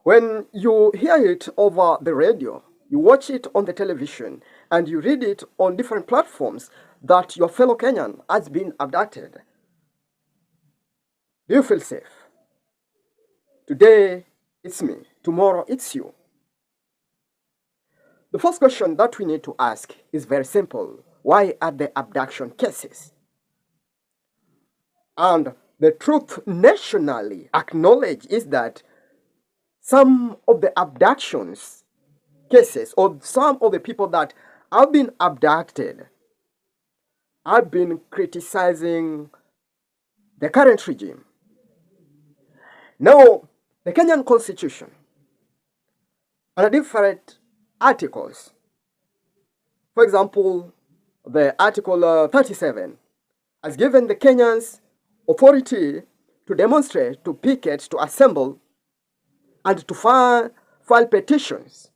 When you hear it over the radio, you watch it on the television, and you read it on different platforms that your fellow Kenyan has been abducted, do you feel safe? Today, it's me. Tomorrow, it's you. The first question that we need to ask is very simple. Why are the abduction cases? And the truth nationally acknowledged is that some of the abductions cases, or some of the people that have been abducted, have been criticizing the current regime. Now, the Kenyan Constitution and different articles, for example, the Article 37 has given the Kenyans authority to demonstrate, to picket, to assemble, and to file petitions.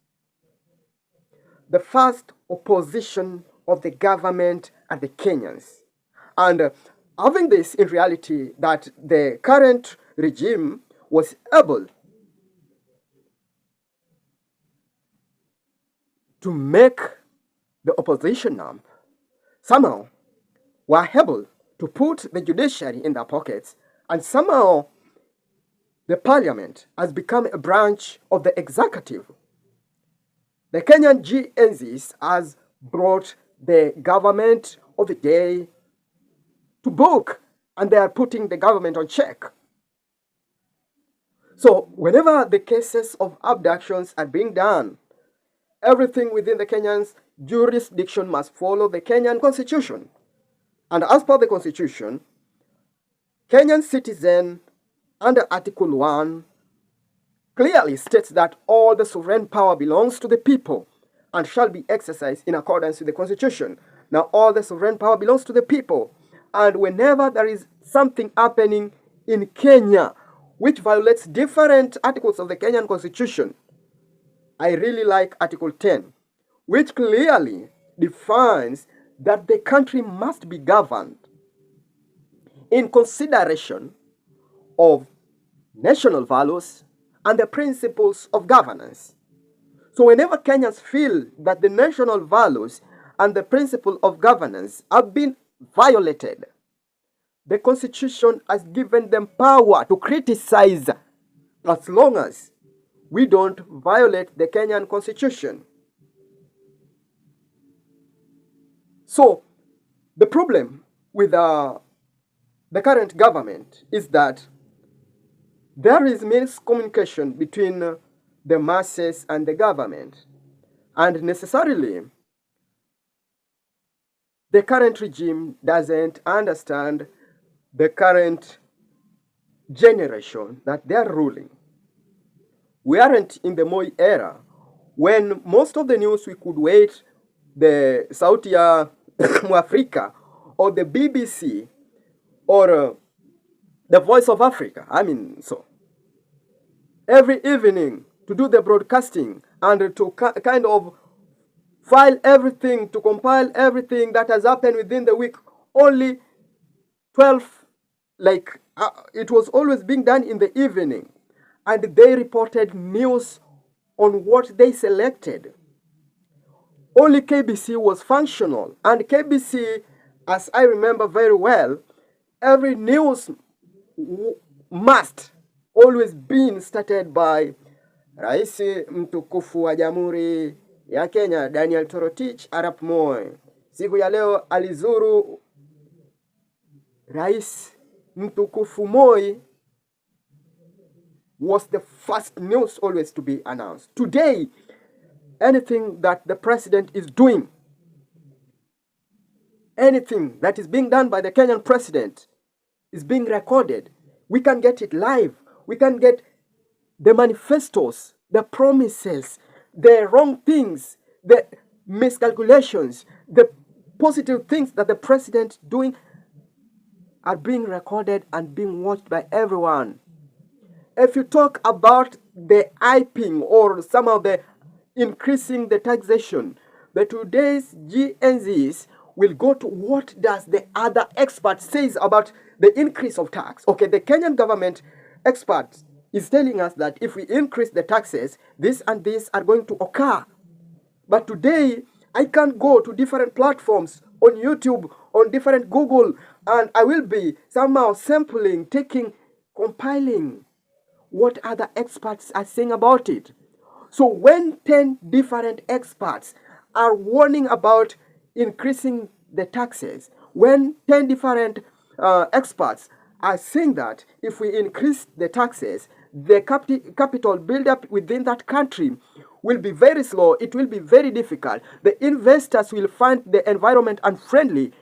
The first opposition of the government are the Kenyans. And having this in reality, that the current regime was able to make the opposition arm, somehow were able to put the judiciary in their pockets, and somehow the parliament has become a branch of the executive. The Kenyan GNZs has brought the government of the day to book, and they are putting the government on check. So whenever the cases of abductions are being done, everything within the Kenyan's jurisdiction must follow the Kenyan Constitution. And as per the Constitution, Kenyan citizen under Article 1 clearly states that all the sovereign power belongs to the people and shall be exercised in accordance with the Constitution. Now, all the sovereign power belongs to the people. And whenever there is something happening in Kenya which violates different articles of the Kenyan Constitution, I really like Article 10, which clearly defines that the country must be governed in consideration of national values and the principles of governance. So whenever Kenyans feel that the national values and the principle of governance have been violated, the Constitution has given them power to criticize, as long as we don't violate the Kenyan Constitution. So the problem with the current government is that there is miscommunication between the masses and the government, and necessarily the current regime doesn't understand the current generation that they are ruling. We aren't in the Moi era, when most of the news we could wait the Sauti ya Africa or the BBC or the Voice of Africa. So every evening to do the broadcasting and to kind of file everything, to compile everything that has happened within the week. Only 12, it was always being done in the evening, and they reported news on what they selected. Only KBC was functional, and KBC, as I remember very well, every news must always be started by Rais mtukufu wa Jamhuri ya Kenya Daniel Toroitich arap Moi. Siku ya leo alizuru Rais mtukufu Moi was the first news always to be announced. Today, anything that the president is doing, anything that is being done by the Kenyan president is being recorded. We can get it live. We can get the manifestos, the promises, the wrong things, the miscalculations, the positive things that the president is doing are being recorded and being watched by everyone. If you talk about the hyping or somehow the increasing the taxation, the today's GNZs will go to what does the other expert says about the increase of tax. Okay, the Kenyan government expert is telling us that if we increase the taxes, this and this are going to occur. But today, I can go to different platforms on YouTube, on different Google, and I will be somehow sampling, compiling what other experts are saying about it. So when 10 different experts are warning about increasing the taxes, when 10 different experts are saying that if we increase the taxes, the capital build-up within that country will be very slow, it will be very difficult. The investors will find the environment unfriendly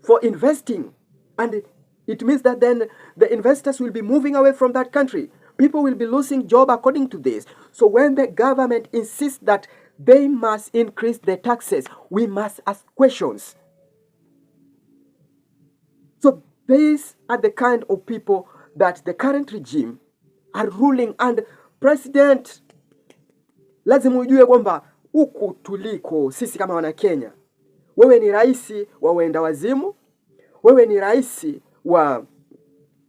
for investing. And it means that then the investors will be moving away from that country. People will be losing jobs according to this. So when the government insists that they must increase the taxes, we must ask questions. So these are the kind of people that the current regime are ruling. And President, lazima ujue kwamba huku tuliko sisi kama wana Kenya, wewe ni rais wa wenda wazimu, wewe ni rais wa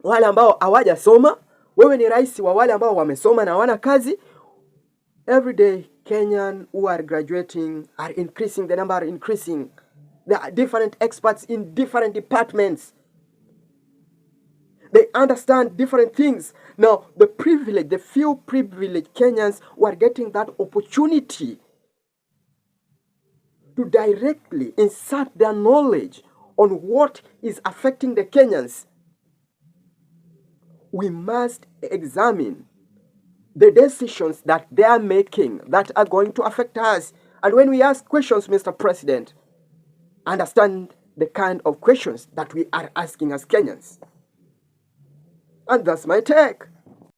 wale ambao hawajasoma, wewe ni rais wa wale ambao wamesoma na hawana kazi. Every day Kenyan who are graduating are increasing, the number are increasing. There are different experts in different departments. They understand different things. Now, the few privileged Kenyans who are getting that opportunity to directly insert their knowledge on what is affecting the Kenyans. We must examine the decisions that they are making that are going to affect us. And when we ask questions, Mr. President, understand the kind of questions that we are asking as Kenyans. And that's my take.